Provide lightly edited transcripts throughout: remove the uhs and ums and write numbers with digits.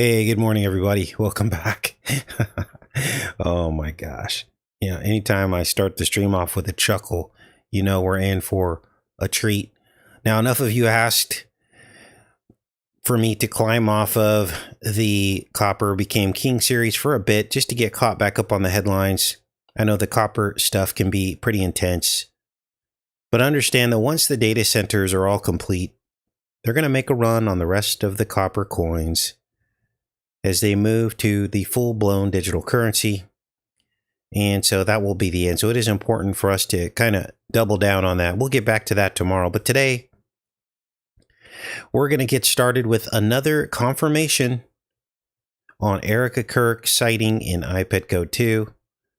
Hey, good morning, everybody. Welcome back. Oh my gosh. Anytime I start the stream off with a chuckle, we're in for a treat. Now, enough of you asked for me to climb off of the Copper Became King series for a bit just to get caught back up on the headlines. I know the copper stuff can be pretty intense, but understand that once the data centers are all complete, they're going to make a run on the rest of the copper coins as they move to the full-blown digital currency. And so that will be the end. So it is important for us to kind of double down on that. We'll get back to that tomorrow. But today, we're going to get started with another confirmation on Erica Kirk sighting in iPet Go 2.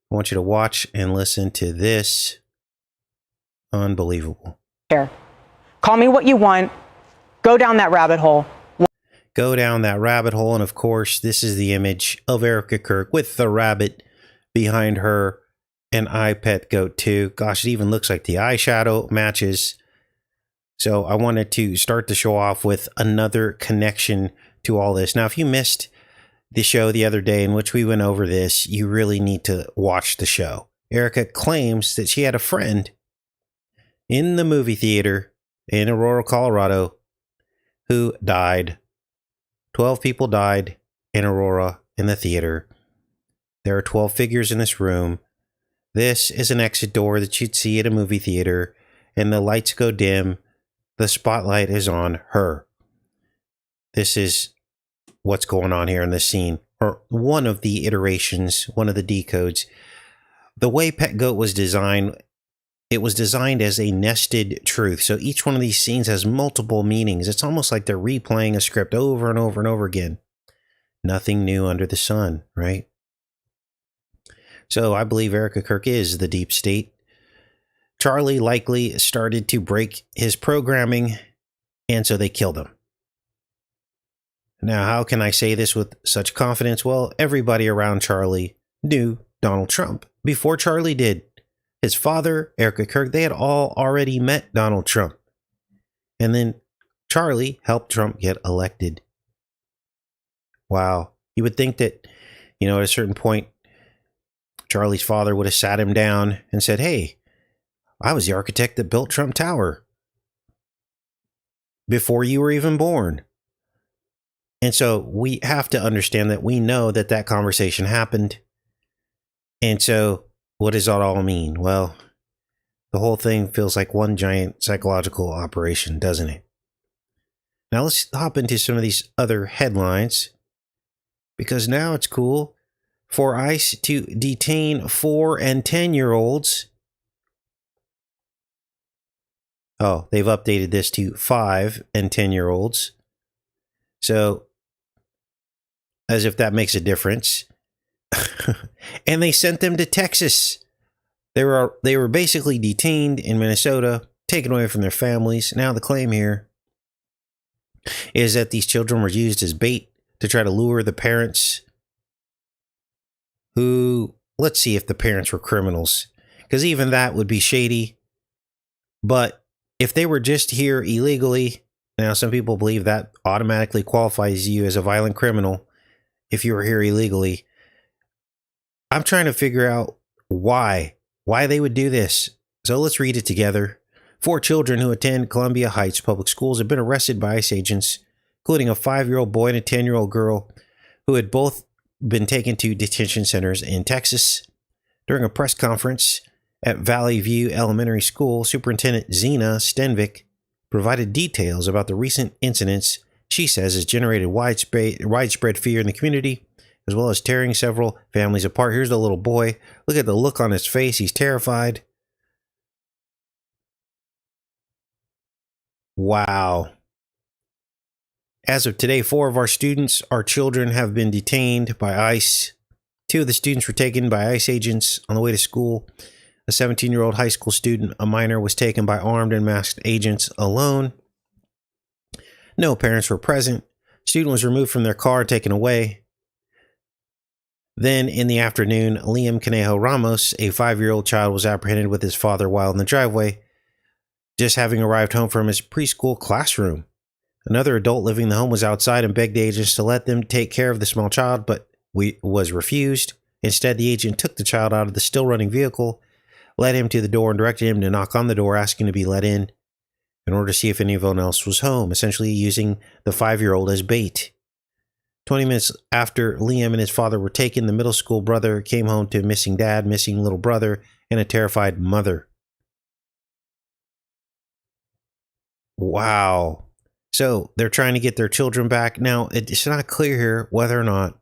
I want you to watch and listen to this. Unbelievable. Here. Call me what you want. Go down that rabbit hole. Go down that rabbit hole. And of course, this is the image of Erica Kirk with the rabbit behind her and iPet Go 2. Gosh, it even looks like the eyeshadow matches. So I wanted to start the show off with another connection to all this. Now, if you missed the show the other day in which we went over this, you really need to watch the show. Erica claims that she had a friend in the movie theater in Aurora, Colorado, who died. 12 people died in Aurora in the theater. There are 12 figures in this room. This is an exit door that you'd see at a movie theater, and the lights go dim. The spotlight is on her. This is what's going on here in this scene, or one of the iterations, one of the decodes. The way Pet Goat was designed, it was designed as a nested truth. So each one of these scenes has multiple meanings. It's almost like they're replaying a script over and over and over again. Nothing new under the sun, right? So I believe Erica Kirk is the deep state. Charlie likely started to break his programming, and so they killed him. Now, how can I say this with such confidence? Well, everybody around Charlie knew Donald Trump before Charlie did. His father, Erica Kirk, they had all already met Donald Trump. And then Charlie helped Trump get elected. Wow. You would think that, at a certain point, Charlie's father would have sat him down and said, hey, I was the architect that built Trump Tower before you were even born. And so we have to understand that we know that that conversation happened. And so what does that all mean? Well, the whole thing feels like one giant psychological operation, doesn't it? Now let's hop into some of these other headlines, because now it's cool for ICE to detain 4 and 10-year-olds. Oh, they've updated this to 5 and 10-year-olds. So, as if that makes a difference. And they sent them to Texas. They were basically detained in Minnesota, taken away from their families. Now the claim here is that these children were used as bait to try to lure the parents who, let's see if the parents were criminals, because even that would be shady. But if they were just here illegally, now some people believe that automatically qualifies you as a violent criminal if you were here illegally. I'm trying to figure out why they would do this. So let's read it together. 4 children who attend Columbia Heights Public Schools have been arrested by ICE agents, including a 5-year-old boy and a 10-year-old girl, who had both been taken to detention centers in Texas. During a press conference at Valley View Elementary School, Superintendent Zena Stenvik provided details about the recent incidents she says has generated widespread fear in the community, as well as tearing several families apart. Here's the little boy. Look at the look on his face. He's terrified. Wow. As of today, 4 of our children, have been detained by ICE. 2 of the students were taken by ICE agents on the way to school. A 17-year-old high school student, a minor, was taken by armed and masked agents alone. No parents were present. Student was removed from their car, taken away. Then in the afternoon, Liam Conejo Ramos, a 5-year-old child, was apprehended with his father while in the driveway, just having arrived home from his preschool classroom. Another adult living in the home was outside and begged the agents to let them take care of the small child, but was refused. Instead, the agent took the child out of the still running vehicle, led him to the door, and directed him to knock on the door, asking to be let in order to see if anyone else was home, essentially using the 5-year-old as bait. 20 minutes after Liam and his father were taken, the middle school brother came home to missing dad, missing little brother, and a terrified mother. Wow. So they're trying to get their children back. Now, it's not clear here whether or not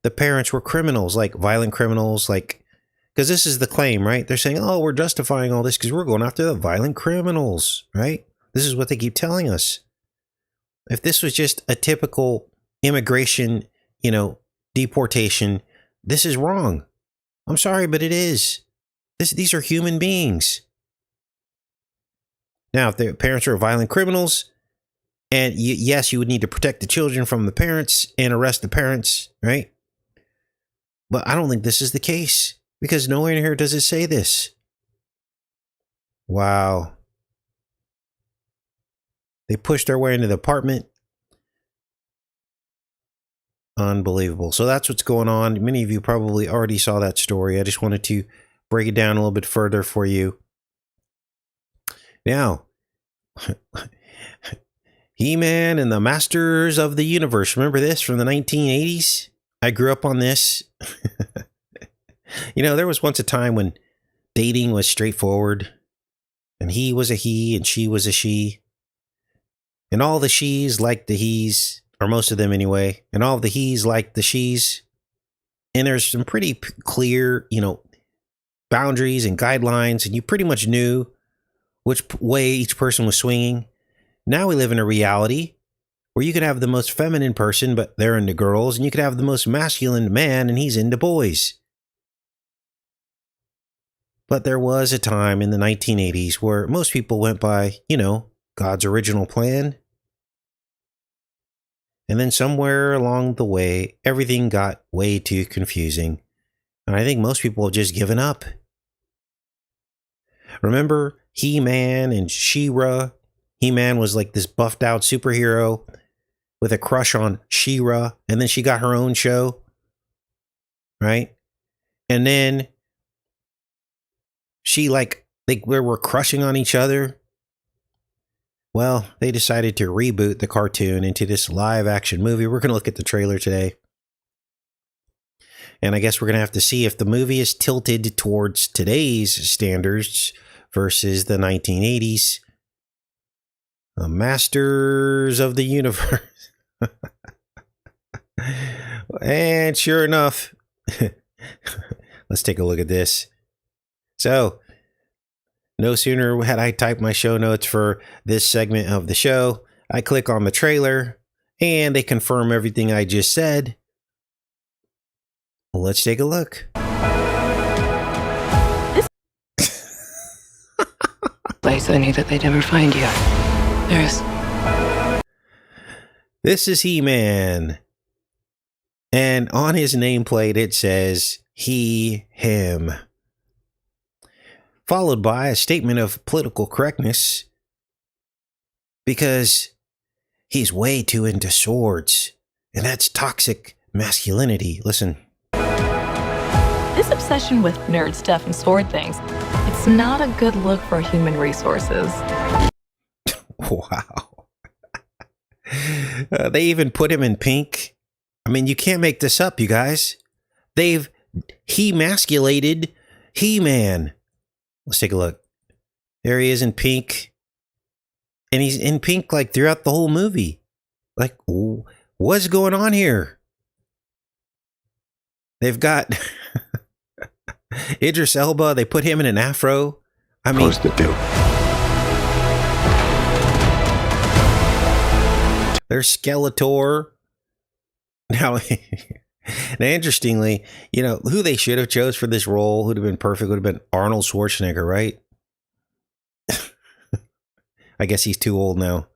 the parents were criminals, like violent criminals, like, because this is the claim, right? They're saying, oh, we're justifying all this because we're going after the violent criminals, right? This is what they keep telling us. If this was just a typical immigration, deportation, this is wrong. I'm sorry, but it is. These are human beings. Now, if the parents are violent criminals, and yes, you would need to protect the children from the parents and arrest the parents, right? But I don't think this is the case, because nowhere in here does it say this. Wow. They pushed their way into the apartment. Unbelievable. So that's what's going on. Many of you probably already saw that story. I just wanted to break it down a little bit further for you. Now, He-Man and the Masters of the Universe. Remember this from the 1980s? I grew up on this. There was once a time when dating was straightforward, and he was a he and she was a she, and all the she's liked the he's, or most of them anyway, and all the he's liked the she's, and there's some pretty clear, boundaries and guidelines, and you pretty much knew which way each person was swinging. Now we live in a reality where you could have the most feminine person, but they're into girls, and you could have the most masculine man, and he's into boys. But there was a time in the 1980s where most people went by, God's original plan. And then somewhere along the way, everything got way too confusing. And I think most people have just given up. Remember He-Man and She-Ra? He-Man was like this buffed out superhero with a crush on She-Ra, and then she got her own show, right? And then they were crushing on each other. Well, they decided to reboot the cartoon into this live action movie. We're going to look at the trailer today. And I guess we're going to have to see if the movie is tilted towards today's standards versus the 1980s. The Masters of the Universe. And sure enough, let's take a look at this. So, no sooner had I typed my show notes for this segment of the show, I click on the trailer, and they confirm everything I just said. Let's take a look. Place I knew that they'd never find you. This is He-Man. And on his nameplate it says, he, him. Followed by a statement of political correctness. Because he's way too into swords. And that's toxic masculinity. Listen. This obsession with nerd stuff and sword things, it's not a good look for human resources. Wow. They even put him in pink. I mean, you can't make this up, you guys. They've he-masculated He-Man. Let's take a look. There he is in pink. And he's in pink like throughout the whole movie. Like, what's going on here? They've got Idris Elba. They put him in an afro. I mean, there's Skeletor. Now, interestingly, who they should have chose for this role, who'd have been perfect, would have been Arnold Schwarzenegger, right? I guess he's too old now.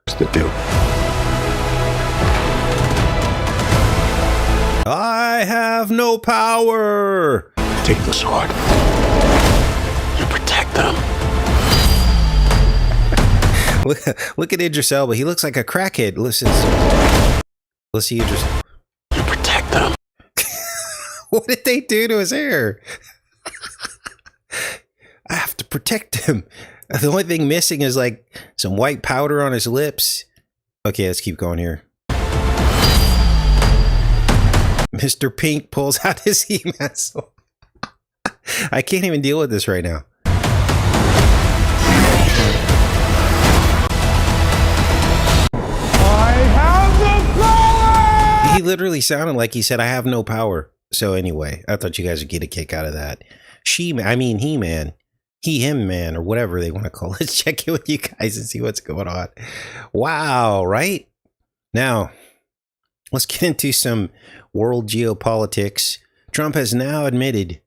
I have no power. Take the sword. You protect them. Look at Idris Elba. He looks like a crackhead. Listen. Let's see Idris. You protect them. What did they do to his hair? I have to protect him. The only thing missing is like some white powder on his lips. Okay, let's keep going here. Mr. Pink pulls out his e-missile. I can't even deal with this right now. I have the power! He literally sounded like he said, I have no power. So anyway, I thought you guys would get a kick out of that. He-Man. He-Him Man, or whatever they want to call it. Let's check in with you guys and see what's going on. Wow, right? Now, let's get into some world geopolitics. Trump has now admitted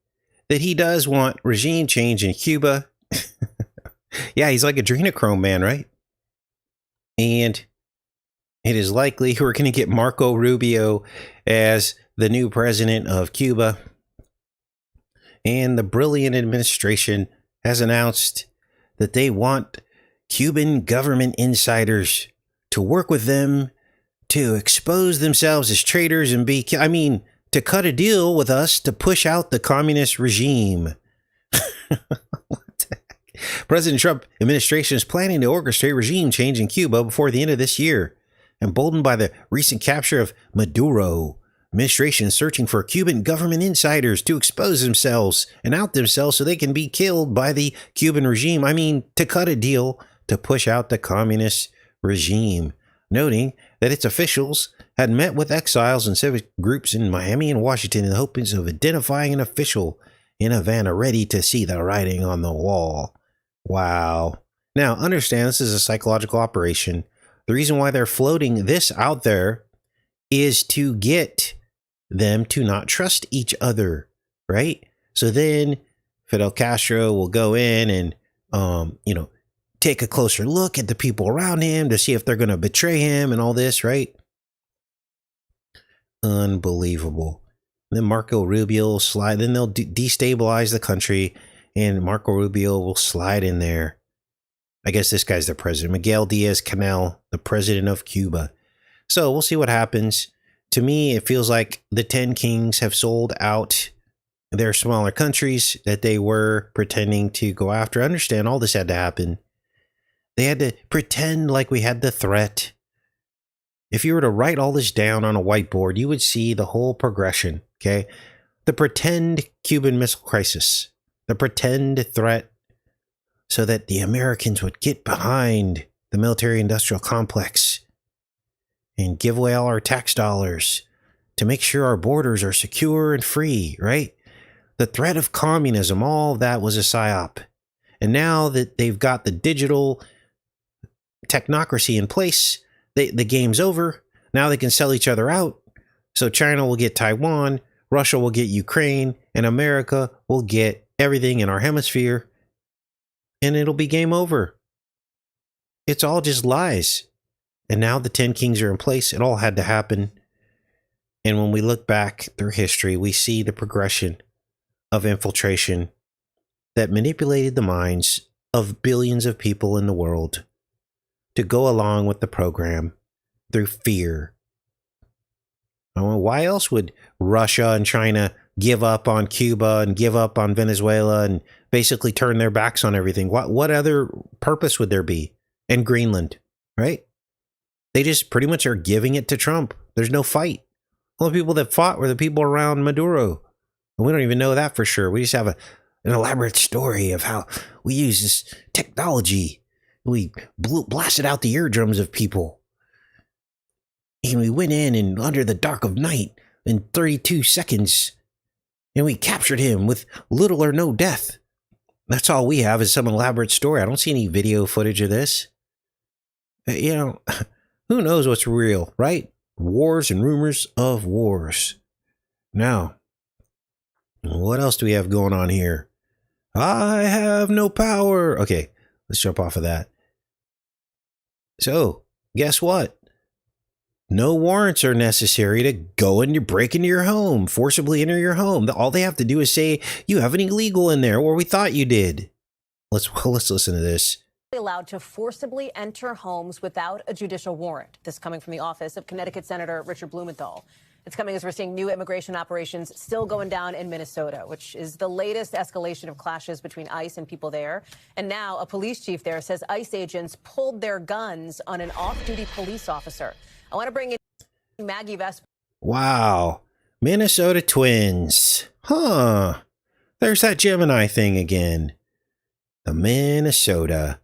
that he does want regime change in Cuba. Yeah, he's like adrenochrome man, right? And it is likely we're going to get Marco Rubio as the new president of Cuba. And the brilliant administration has announced that they want Cuban government insiders to work with them to expose themselves as traitors and to cut a deal with us to push out the communist regime. What the heck? President Trump administration is planning to orchestrate regime change in Cuba before the end of this year. Emboldened by the recent capture of Maduro, administration is searching for Cuban government insiders to expose themselves and out themselves so they can be killed by the Cuban regime. To cut a deal to push out the communist regime. Noting that its officials had met with exiles and civic groups in Miami and Washington in the hopes of identifying an official in Havana ready to see the writing on the wall. Wow. Now, understand this is a psychological operation. The reason why they're floating this out there is to get them to not trust each other, right? So then Fidel Castro will go in and, take a closer look at the people around him to see if they're going to betray him and all this, right? Unbelievable. And then Marco Rubio will slide. Then they'll destabilize the country, and Marco Rubio will slide in there. I guess this guy's the president. Miguel Diaz-Canel, the president of Cuba. So we'll see what happens. To me, it feels like the 10 kings have sold out their smaller countries that they were pretending to go after. I understand all this had to happen. They had to pretend like we had the threat. If you were to write all this down on a whiteboard, you would see the whole progression, okay? The pretend Cuban Missile Crisis, the pretend threat, so that the Americans would get behind the military-industrial complex and give away all our tax dollars to make sure our borders are secure and free, right? The threat of communism, all of that was a psyop. And now that they've got the digital technocracy in place, the game's over. Now they can sell each other out. So China will get Taiwan, Russia will get Ukraine, and America will get everything in our hemisphere. And it'll be game over. It's all just lies. And now the 10 kings are in place. It all had to happen. And when we look back through history, we see the progression of infiltration that manipulated the minds of billions of people in the world to go along with the program through fear. Why else would Russia and China give up on Cuba and give up on Venezuela and basically turn their backs on everything? What other purpose would there be? And Greenland, right? They just pretty much are giving it to Trump. There's no fight. All the people that fought were the people around Maduro. And we don't even know that for sure. We just have an elaborate story of how we use this technology. We blasted out the eardrums of people. And we went in and under the dark of night in 32 seconds. And we captured him with little or no death. That's all we have is some elaborate story. I don't see any video footage of this. Who knows what's real, right? Wars and rumors of wars. Now, what else do we have going on here? I have no power. Okay, let's jump off of that. So, guess what? No warrants are necessary to go and break into your home, forcibly enter your home. All they have to do is say, you have an illegal in there, or we thought you did. Let's listen to this. allowed to forcibly enter homes without a judicial warrant. This coming from the office of Connecticut Senator Richard Blumenthal. It's coming as we're seeing new immigration operations still going down in Minnesota, which is the latest escalation of clashes between ICE and people there. And now a police chief there says ICE agents pulled their guns on an off-duty police officer. I want to bring in Maggie Vespa. Wow. Minnesota twins. Huh. There's that Gemini thing again. The Minnesota.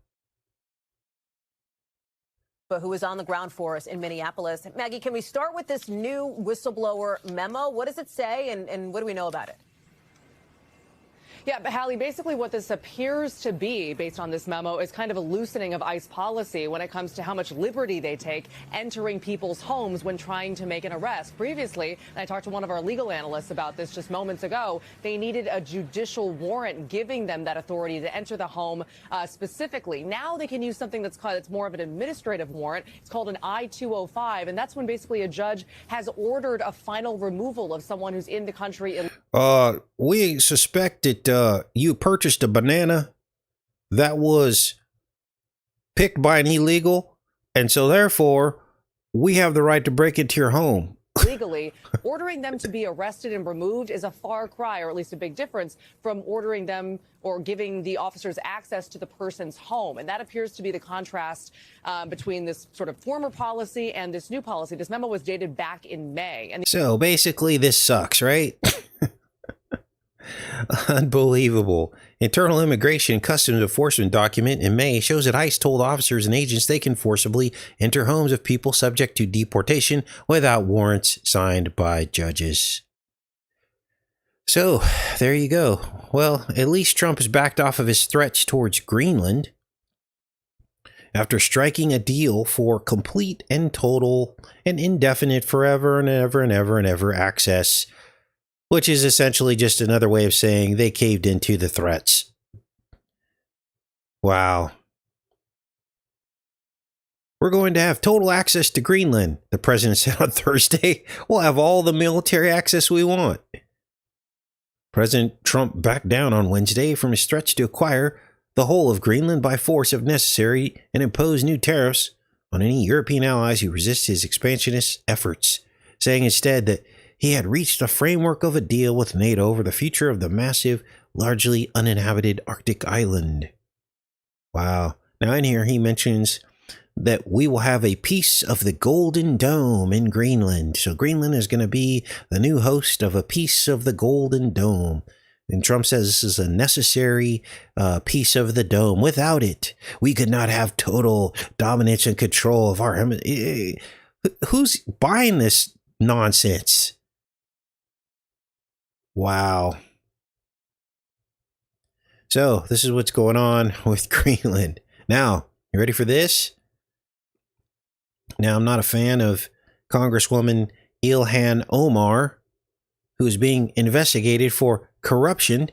Who is on the ground for us in Minneapolis. Maggie, can we start with this new whistleblower memo? What does it say and what do we know about it? Yeah, but Hallie, basically what this appears to be, based on this memo, is kind of a loosening of ICE policy when it comes to how much liberty they take entering people's homes when trying to make an arrest. Previously, and I talked to one of our legal analysts about this just moments ago, they needed a judicial warrant giving them that authority to enter the home specifically. Now they can use something that's more of an administrative warrant. It's called an I-205, and that's when basically a judge has ordered a final removal of someone who's in the country. We suspect that you purchased a banana that was picked by an illegal, and so therefore we have the right to break into your home. Legally, ordering them to be arrested and removed is a far cry, or at least a big difference, from ordering them or giving the officers access to the person's home. And that appears to be the contrast between this sort of former policy and this new policy. This memo was dated back in May. And so basically this sucks, right? Unbelievable. Internal Immigration Customs Enforcement document in May shows that ICE told officers and agents they can forcibly enter homes of people subject to deportation without warrants signed by judges. So, there you go. Well, at least Trump has backed off of his threats towards Greenland after striking a deal for complete and total and indefinite forever and ever and ever and ever access, which is essentially just another way of saying they caved into the threats. Wow. We're going to have total access to Greenland, the president said on Thursday. We'll have all the military access we want. President Trump backed down on Wednesday from his threats to acquire the whole of Greenland by force if necessary and impose new tariffs on any European allies who resist his expansionist efforts, saying instead that he had reached a framework of a deal with NATO over the future of the massive, largely uninhabited Arctic island. Wow. Now in here he mentions that we will have a piece of the Golden Dome in Greenland. So Greenland is going to be the new host of a piece of the Golden Dome. And Trump says this is a necessary piece of the dome. Without it, we could not have total dominance and control of our... Who's buying this nonsense? Wow. So this is what's going on with Greenland. Now, you ready for this? Now, I'm not a fan of Congresswoman Ilhan Omar, who is being investigated for corruption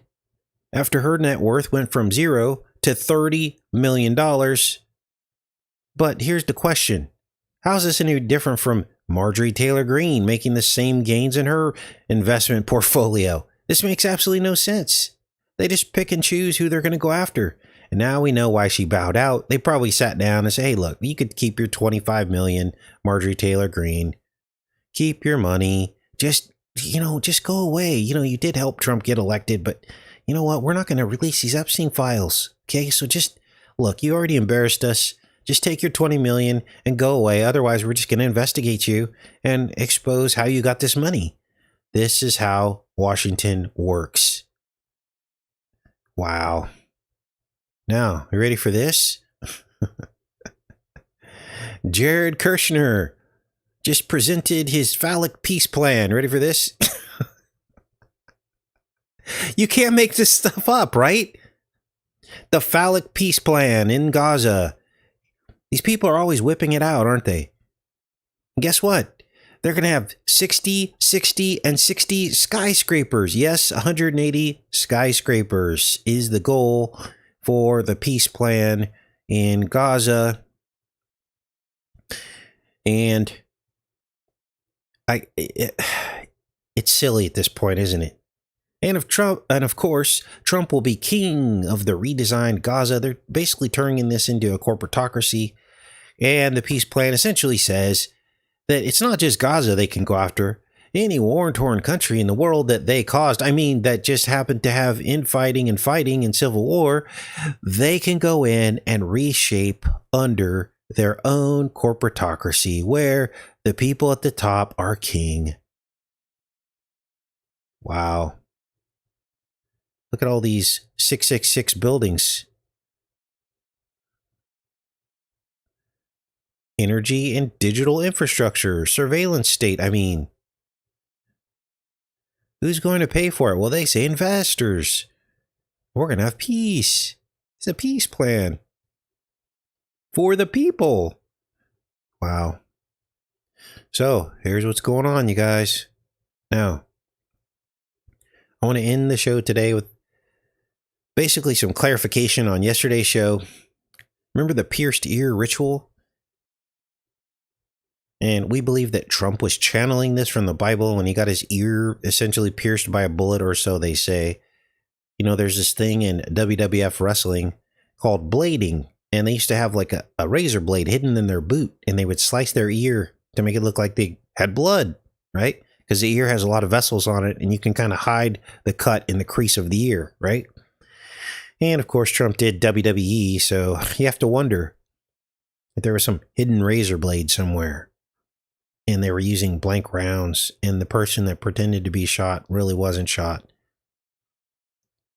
after her net worth went from $0 to $30 million. But here's the question. How is this any different from Marjorie Taylor Greene making the same gains in her investment portfolio? This makes absolutely no sense. They just pick and choose who they're going to go after. And now we know why she bowed out. They probably sat down and said, hey, look, you could keep your $25 million, Marjorie Taylor Greene. Keep your money. Just go away. You did help Trump get elected, but you know what? We're not going to release these Epstein files. Okay, so just look, you already embarrassed us. Just take your $20 million and go away. Otherwise, we're just going to investigate you and expose how you got this money. This is how Washington works. Wow. Now, you ready for this? Jared Kushner just presented his phallic peace plan. Ready for this? You can't make this stuff up, right? The phallic peace plan in Gaza. These people are always whipping it out, aren't they? And guess what? They're going to have 60, 60, and 60 skyscrapers. Yes, 180 skyscrapers is the goal for the peace plan in Gaza. And it's silly at this point, isn't it? And of course, Trump will be king of the redesigned Gaza. They're basically turning this into a corporatocracy. And the peace plan essentially says that it's not just Gaza they can go after. Any war-torn country in the world that they caused, that just happened to have infighting and fighting and civil war, they can go in and reshape under their own corporatocracy where the people at the top are king. Wow. Look at all these 666 buildings. Energy and digital infrastructure, surveillance state, Who's going to pay for it? Well, they say investors. We're going to have peace. It's a peace plan for the people. Wow. So here's what's going on, you guys. Now, I want to end the show today with basically some clarification on yesterday's show. Remember the pierced ear ritual? And we believe that Trump was channeling this from the Bible when he got his ear essentially pierced by a bullet or so, they say. There's this thing in WWF wrestling called blading. And they used to have like a razor blade hidden in their boot. And they would slice their ear to make it look like they had blood, right? Because the ear has a lot of vessels on it. And you can kind of hide the cut in the crease of the ear, right? And of course, Trump did WWE. So you have to wonder if there was some hidden razor blade somewhere. And they were using blank rounds, and the person that pretended to be shot really wasn't shot.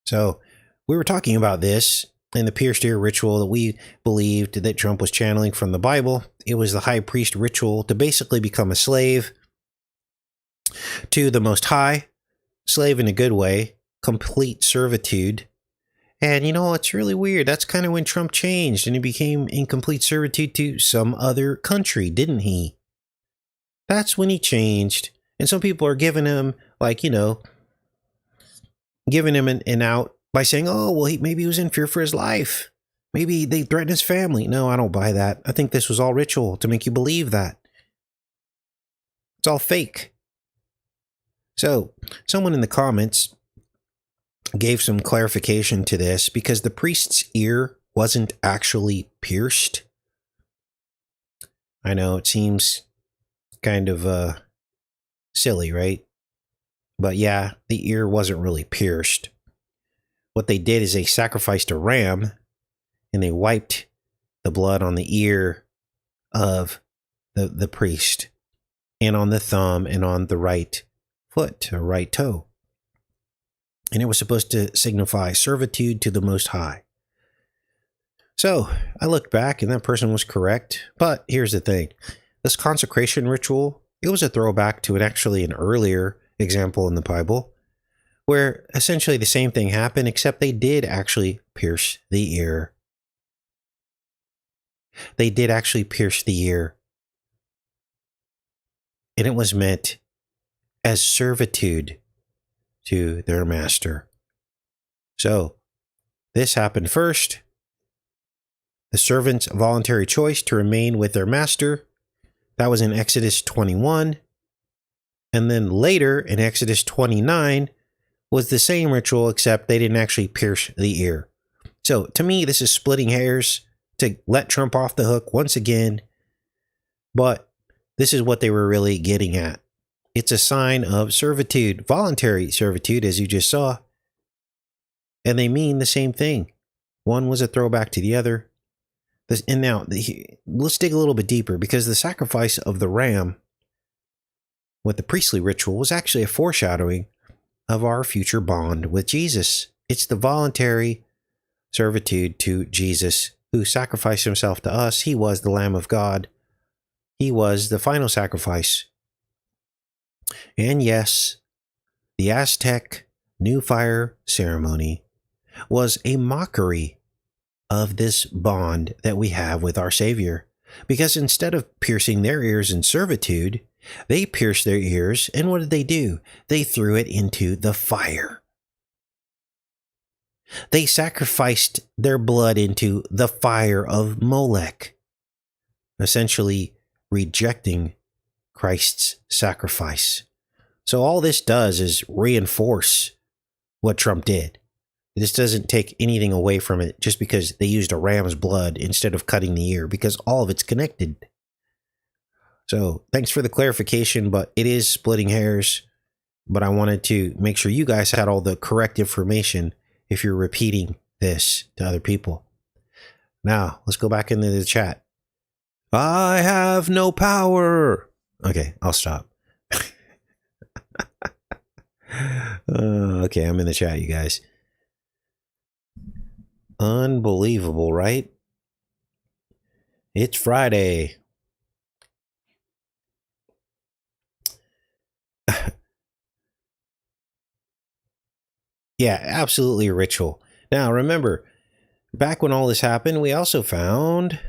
So we were talking about this in the pierced ear ritual that we believed that Trump was channeling from the Bible. It was the high priest ritual to basically become a slave to the Most High, slave in a good way, complete servitude. And it's really weird. That's kind of when Trump changed and he became in complete servitude to some other country, didn't he? That's when he changed. And some people are giving him, giving him an out by saying, oh, well, maybe he was in fear for his life. Maybe they threatened his family. No, I don't buy that. I think this was all ritual to make you believe that. It's all fake. So, someone in the comments gave some clarification to this because the priest's ear wasn't actually pierced. I know it seems kind of silly, right? But yeah, the ear wasn't really pierced. What they did is they sacrificed a ram and they wiped the blood on the ear of the priest and on the thumb and on the right foot or right toe. And it was supposed to signify servitude to the Most High. So I looked back and that person was correct. But here's the thing. This consecration ritual, it was a throwback to an earlier example in the Bible where essentially the same thing happened, except they did actually pierce the ear. They did actually pierce the ear. And it was meant as servitude to their master. So this happened first. The servant's voluntary choice to remain with their master. That was in Exodus 21. And then later in Exodus 29 was the same ritual, except they didn't actually pierce the ear. So to me, this is splitting hairs to let Trump off the hook once again. But this is what they were really getting at. It's a sign of servitude, voluntary servitude, as you just saw. And they mean the same thing. One was a throwback to the other. And now, let's dig a little bit deeper, because the sacrifice of the ram with the priestly ritual was actually a foreshadowing of our future bond with Jesus. It's the voluntary servitude to Jesus, who sacrificed himself to us. He was the Lamb of God. He was the final sacrifice. And yes, the Aztec New Fire ceremony was a mockery of this bond that we have with our Savior. Because instead of piercing their ears in servitude, they pierced their ears, and what did they do? They threw it into the fire. They sacrificed their blood into the fire of Molech, essentially rejecting Christ's sacrifice. So all this does is reinforce what Trump did. This doesn't take anything away from it just because they used a ram's blood instead of cutting the ear, because all of it's connected. So thanks for the clarification, but it is splitting hairs. But I wanted to make sure you guys had all the correct information if you're repeating this to other people. Now, let's go back into the chat. I have no power. Okay, I'll stop. Okay, I'm in the chat, you guys. Unbelievable, right? It's Friday. Yeah, absolutely a ritual. Now, remember, back when all this happened, we also found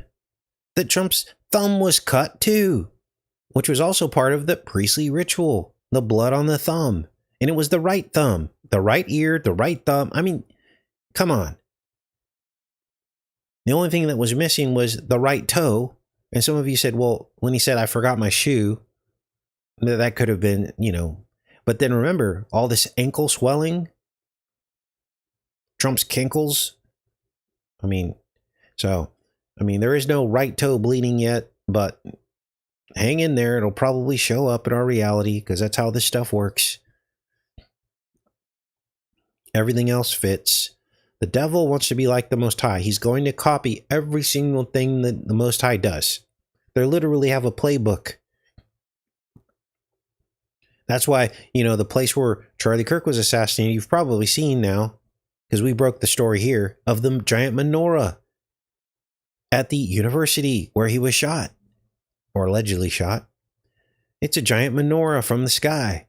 that Trump's thumb was cut too, which was also part of the priestly ritual, the blood on the thumb. And it was the right thumb, the right ear, the right thumb. I mean, come on. The only thing that was missing was the right toe. And some of you said, well, when he said, I forgot my shoe, that could have been, But then remember, all this ankle swelling, Trump's kinkles. There is no right toe bleeding yet, but hang in there. It'll probably show up in our reality because that's how this stuff works. Everything else fits. The devil wants to be like the Most High. He's going to copy every single thing that the Most High does. They literally have a playbook. That's why, the place where Charlie Kirk was assassinated, you've probably seen now, because we broke the story here, of the giant menorah at the university where he was shot, or allegedly shot. It's a giant menorah from the sky.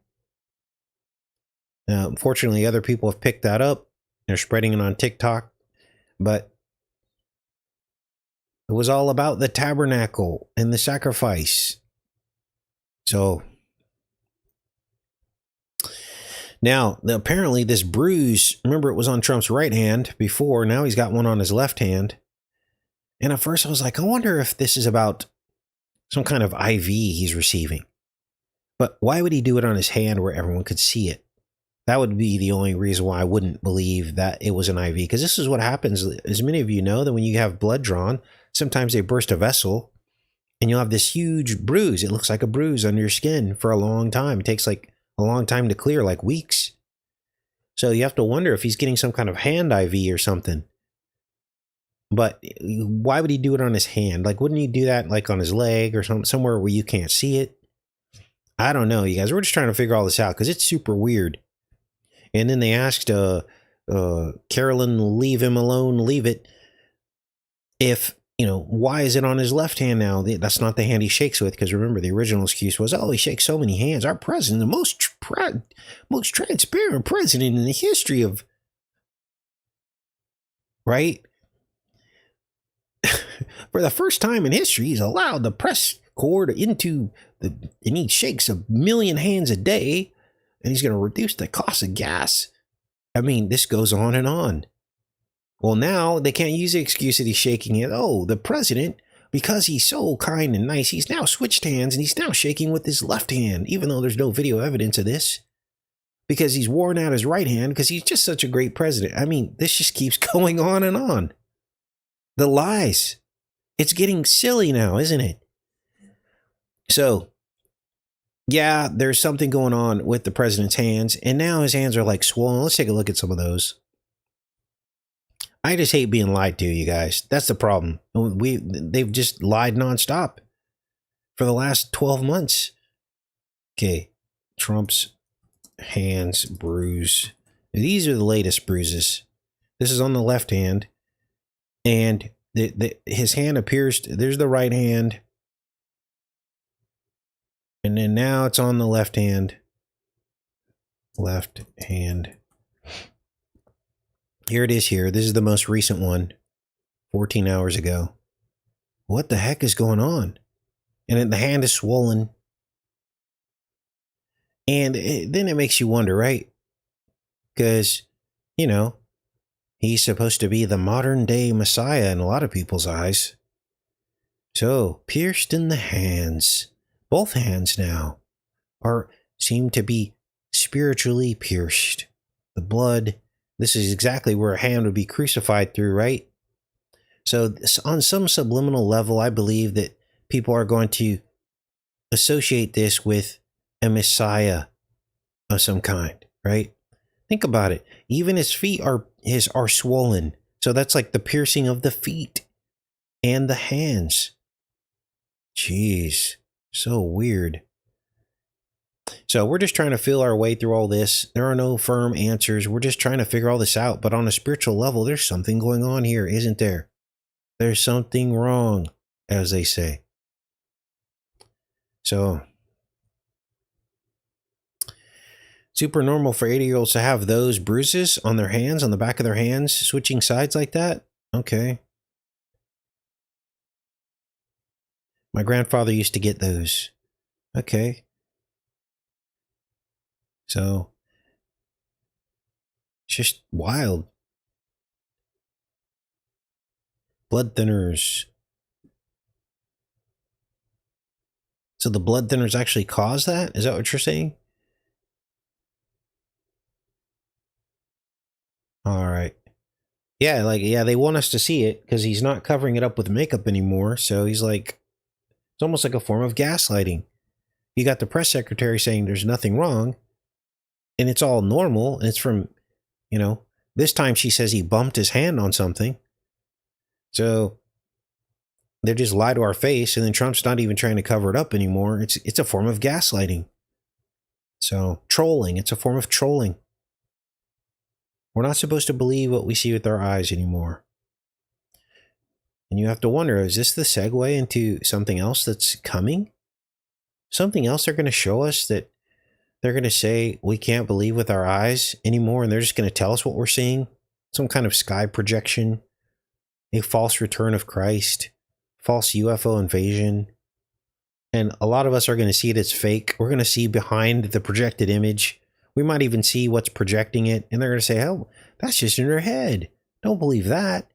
Now, unfortunately, other people have picked that up. They're spreading it on TikTok. But it was all about the tabernacle and the sacrifice. So now, apparently this bruise, remember it was on Trump's right hand before, now he's got one on his left hand. And at first I was like, I wonder if this is about some kind of IV he's receiving. But why would he do it on his hand where everyone could see it? That would be the only reason why I wouldn't believe that it was an IV. Because this is what happens, as many of you know, that when you have blood drawn, sometimes they burst a vessel and you'll have this huge bruise. It looks like a bruise under your skin for a long time. It takes like a long time to clear, like weeks. So you have to wonder if he's getting some kind of hand IV or something. But why would he do it on his hand? Like, wouldn't he do that like on his leg or somewhere where you can't see it? I don't know, you guys. We're just trying to figure all this out because it's super weird. And then they asked Carolyn, leave him alone, leave it. If, why is it on his left hand now? That's not the hand he shakes with, because remember, the original excuse was, he shakes so many hands. Our president, the most transparent president in the history of... Right? For the first time in history, he's allowed the press cord and he shakes 1 million hands a day, and he's going to reduce the cost of gas. I mean, this goes on and on. Well, now they can't use the excuse that he's shaking it. Oh, the president, because he's so kind and nice, he's now switched hands and he's now shaking with his left hand, even though there's no video evidence of this, because he's worn out his right hand because he's just such a great president. I mean, this just keeps going on and on. The lies. It's getting silly now, isn't it? So, yeah, there's something going on with the president's hands, and now his hands are like swollen. Let's take a look at some of those. I just hate being lied to, you guys. That's the problem. They've just lied nonstop for the last 12 months. Okay, Trump's hands bruise. These are the latest bruises. This is on the left hand, and his hand appears. There's the right hand. And then now it's on the left hand. Left hand. Here it is here. This is the most recent one. 14 hours ago. What the heck is going on? And then the hand is swollen. And then it makes you wonder, right? Because, he's supposed to be the modern day Messiah in a lot of people's eyes. So, pierced in the hands. Both hands now seem to be spiritually pierced. the blood. This is exactly where a hand would be crucified through, right? So on some subliminal level, I believe that people are going to associate this with a Messiah of some kind, right? Think about it. Even his feet are swollen. So that's like the piercing of the feet and the hands. Jeez, so weird. So we're just trying to feel our way through all this. There are no firm answers. We're just trying to figure all this out. But on a spiritual level, there's something going on here, isn't there? There's something wrong, as they say. So, super normal for 80-year-olds to have those bruises on their hands, on the back of their hands, switching sides like that? Okay. My grandfather used to get those. Okay. So, it's just wild. Blood thinners. So the blood thinners actually cause that? Is that what you're saying? All right. Yeah, they want us to see it because he's not covering it up with makeup anymore. So he's like, it's almost like a form of gaslighting. You got the press secretary saying there's nothing wrong and it's all normal. And it's from, this time she says he bumped his hand on something. So they just lie to our face, and then Trump's not even trying to cover it up anymore. It's a form of gaslighting. So trolling, it's a form of trolling. We're not supposed to believe what we see with our eyes anymore. And you have to wonder, is this the segue into something else that's coming? Something else they're going to show us that they're going to say we can't believe with our eyes anymore, and they're just going to tell us what we're seeing? Some kind of sky projection, a false return of Christ, false UFO invasion. And a lot of us are going to see it as fake. We're going to see behind the projected image. We might even see what's projecting it. And they're going to say, oh, that's just in their head. Don't believe that.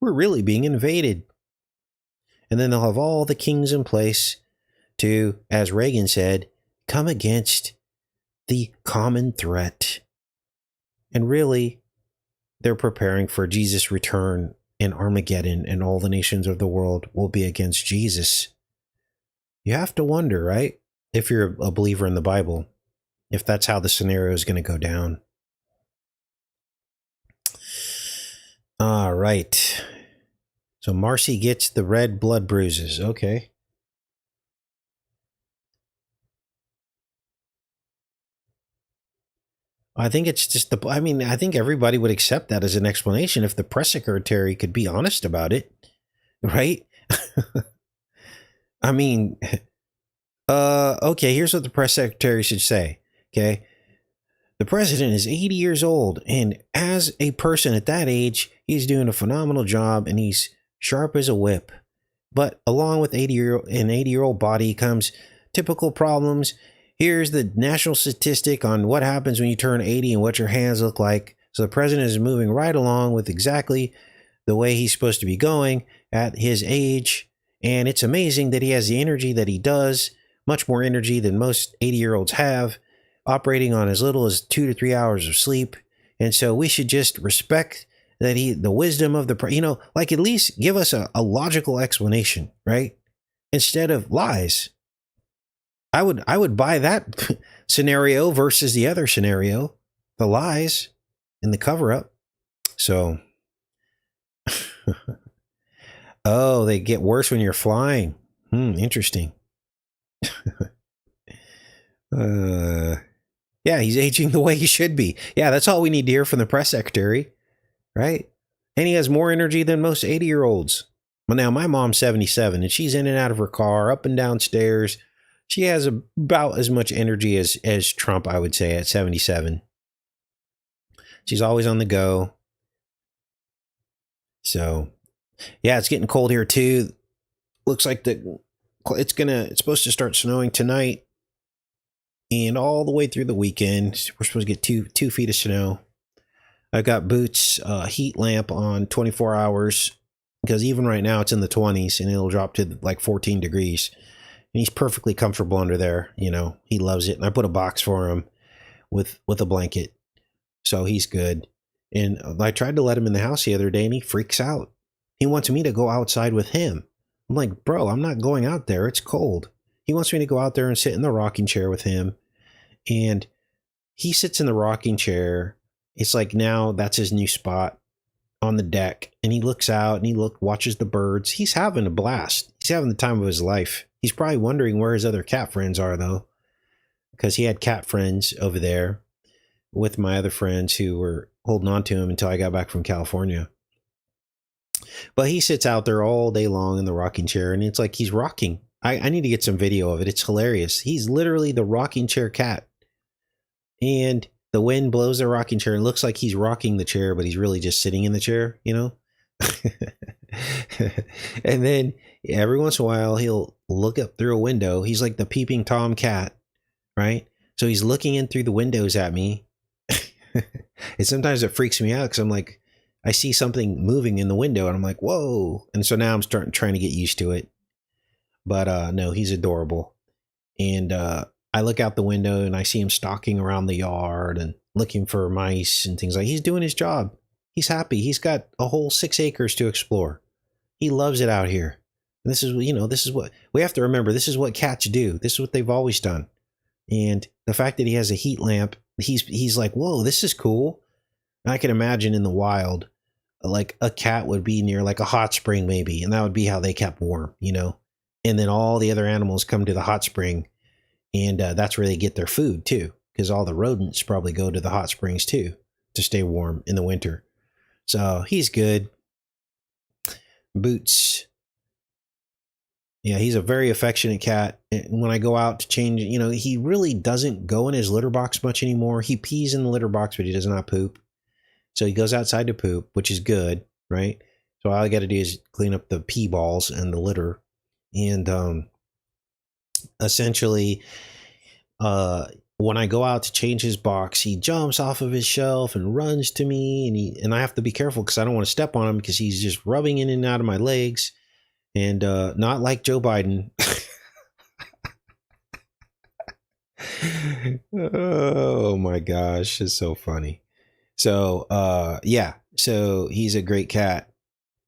We're really being invaded. And then they'll have all the kings in place to, as Reagan said, come against the common threat. And really, they're preparing for Jesus' return in Armageddon, and all the nations of the world will be against Jesus. You have to wonder, right? If you're a believer in the Bible, if that's how the scenario is going to go down. All right. So Marcy gets the red blood bruises. Okay. I think it's just I think everybody would accept that as an explanation if the press secretary could be honest about it, right? Okay, here's what the press secretary should say, okay? The president is 80 years old, and as a person at that age, he's doing a phenomenal job, and he's sharp as a whip. But along with an 80-year-old body comes typical problems. Here's the national statistic on what happens when you turn 80 and what your hands look like. So the president is moving right along with exactly the way he's supposed to be going at his age. And it's amazing that he has the energy that he does, much more energy than most 80-year-olds have, operating on as little as 2 to 3 hours of sleep. And so we should just respect that the wisdom of at least give us a logical explanation, right? Instead of lies. I would buy that scenario versus the other scenario, the lies and the cover up. So, oh, they get worse when you're flying. Interesting. Yeah, he's aging the way he should be. Yeah, that's all we need to hear from the press secretary, right? And he has more energy than most 80-year-olds. Well, now my mom's 77 and she's in and out of her car, up and down stairs. She has about as much energy as Trump, I would say, at 77. She's always on the go. So, yeah, it's getting cold here too. Looks like it's supposed to start snowing tonight and all the way through the weekend. We're supposed to get two feet of snow. I've got Boots heat lamp on 24 hours because even right now it's in the 20s and it'll drop to like 14 degrees. And he's perfectly comfortable under there. He loves it. And I put a box for him with a blanket. So he's good. And I tried to let him in the house the other day and he freaks out. He wants me to go outside with him. I'm like, bro, I'm not going out there. It's cold. He wants me to go out there and sit in the rocking chair with him. And he sits in the rocking chair. It's like now that's his new spot on the deck. And he looks out and he watches the birds. He's having a blast. He's having the time of his life. He's probably wondering where his other cat friends are, though, because he had cat friends over there with my other friends who were holding on to him until I got back from California. But he sits out there all day long in the rocking chair, and it's like he's rocking. I need to get some video of it. It's hilarious. He's literally the rocking chair cat. And the wind blows the rocking chair. It looks like he's rocking the chair, but he's really just sitting in the chair, you know? And then every once in a while, he'll look up through a window. He's like the peeping Tom cat, right? So he's looking in through the windows at me. And sometimes it freaks me out because I'm like, I see something moving in the window and I'm like, whoa. And so now I'm trying to get used to it. But no, he's adorable. And I look out the window and I see him stalking around the yard and looking for mice and things like. He's doing his job. He's happy. He's got a whole 6 acres to explore. He loves it out here. And this is, this is what we have to remember. This is what cats do. This is what they've always done. And the fact that he has a heat lamp, he's like, whoa, this is cool. I can imagine in the wild, like a cat would be near like a hot spring maybe, and that would be how they kept warm, and then all the other animals come to the hot spring, and that's where they get their food too, because all the rodents probably go to the hot springs too to stay warm in the winter. So he's good. Boots. Yeah, he's a very affectionate cat. And when I go out to change, he really doesn't go in his litter box much anymore. He pees in the litter box, but he does not poop. So he goes outside to poop, which is good, right? So all I got to do is clean up the pee balls and the litter. And essentially, when I go out to change his box, he jumps off of his shelf and runs to me. And I have to be careful because I don't want to step on him because he's just rubbing in and out of my legs. And not like Joe Biden. Oh my gosh, it's so funny. So yeah, so he's a great cat.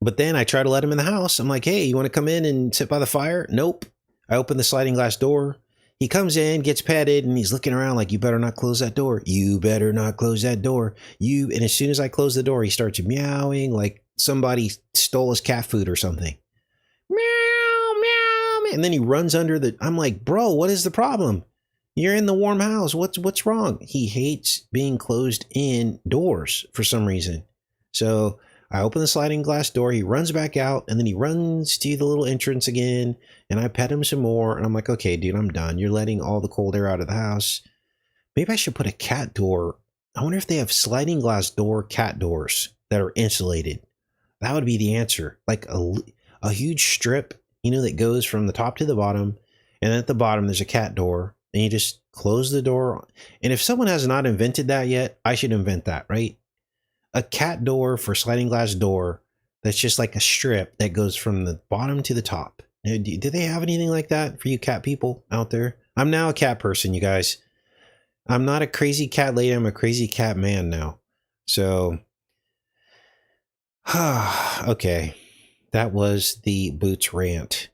But then I try to let him in the house. I'm like, hey, you want to come in and sit by the fire? Nope. I open the sliding glass door. He comes in, gets petted, and he's looking around like, you better not close that door. You better not close that door. And as soon as I close the door, he starts meowing like somebody stole his cat food or something. Meow, meow, and then he runs under I'm like, bro, what is the problem? You're in the warm house. What's wrong? He hates being closed indoors for some reason. So I open the sliding glass door. He runs back out and then he runs to the little entrance again. And I pet him some more. And I'm like, okay, dude, I'm done. You're letting all the cold air out of the house. Maybe I should put a cat door. I wonder if they have sliding glass door cat doors that are insulated. That would be the answer. Like a huge strip, that goes from the top to the bottom. And at the bottom, there's a cat door. And you just close the door. And if someone has not invented that yet, I should invent that, right? A cat door for sliding glass door that's just like a strip that goes from the bottom to the top. Do they have anything like that for you cat people out there? I'm now a cat person, you guys. I'm not a crazy cat lady. I'm a crazy cat man now. So, okay. That was the Boots rant.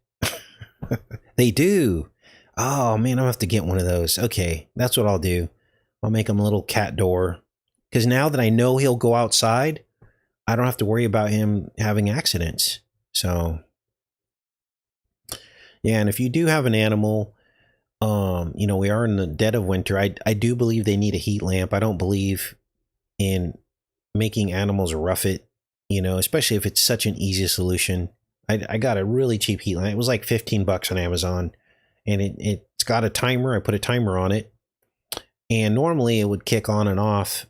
They do. Oh man, I'll have to get one of those. Okay, that's what I'll do. I'll make him a little cat door. Because now that I know he'll go outside, I don't have to worry about him having accidents. So, yeah, and if you do have an animal, we are in the dead of winter. I do believe they need a heat lamp. I don't believe in making animals rough it, especially if it's such an easy solution. I got a really cheap heat lamp. It was like $15 on Amazon. And it's got a timer. I put a timer on it. And normally it would kick on and off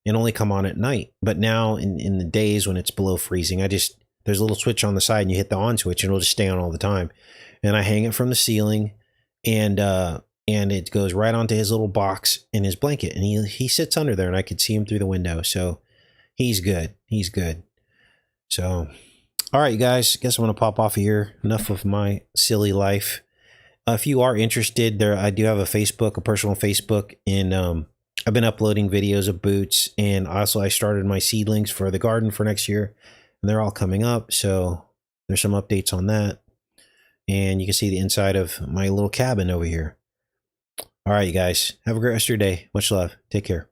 and only come on at night. But now in the days when it's below freezing, there's a little switch on the side and you hit the on switch and it'll just stay on all the time. And I hang it from the ceiling and it goes right onto his little box in his blanket. And he sits under there and I could see him through the window. So he's good. He's good. So, all right, you guys, guess I'm going to pop off of here. Enough of my silly life. If you are interested, I do have a personal Facebook, and I've been uploading videos of boots, and also I started my seedlings for the garden for next year, and they're all coming up. So there's some updates on that. And you can see the inside of my little cabin over here. All right, you guys, have a great rest of your day. Much love. Take care.